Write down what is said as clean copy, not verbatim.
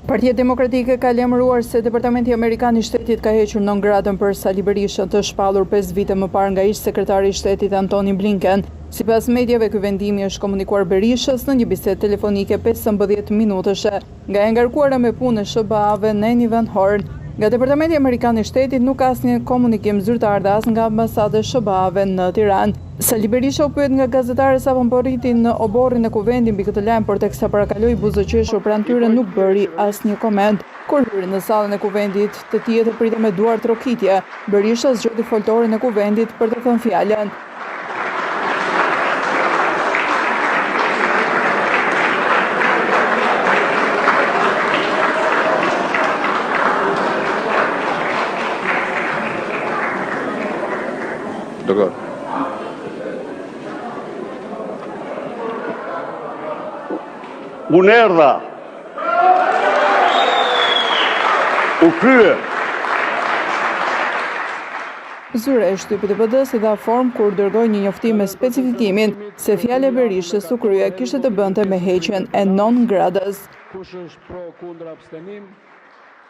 Partia Demokratike ka lajmëruar se Departamenti Amerikan i Shtetit ka hequr non gratën për Sali Berishën, të shpallur 5 vite më parë nga ish-sekretari i Shtetit Antony Blinken. Sipas mediave, ky vendimi është komunikuar Berishës në një bisedë telefonike 15 minutëshe nga e ngarkuara me punë e SBA-ve Nancy Van Horn. Nga Departamenti Amerikan i Shtetit nuk ka asnjë komunikim zyrtar as nga ambasada e SBA-ve në Tiranë. Sali Berisha u pyet nga gazetarët sa po rritin në oborrin e kuvendit mbi këtë lajm, por teksa parakaloi buzëqeshur pranë tyre nuk bëri asnjë koment. Kur hyri në sallën e kuvendit, të tjerë pritën me duar trokitje. Berisha zgjodhi foltorin e kuvendit për të thënë fjalën. Dakor. Unë erdha, u krye. Zyra e shtypit të PD-s i dha formë kur dërgoi një njoftim me specifikimin se fjala e Berishës u krye kishte të bënte me heqjen e non gradës. Kush është pro, kundër, abstenim?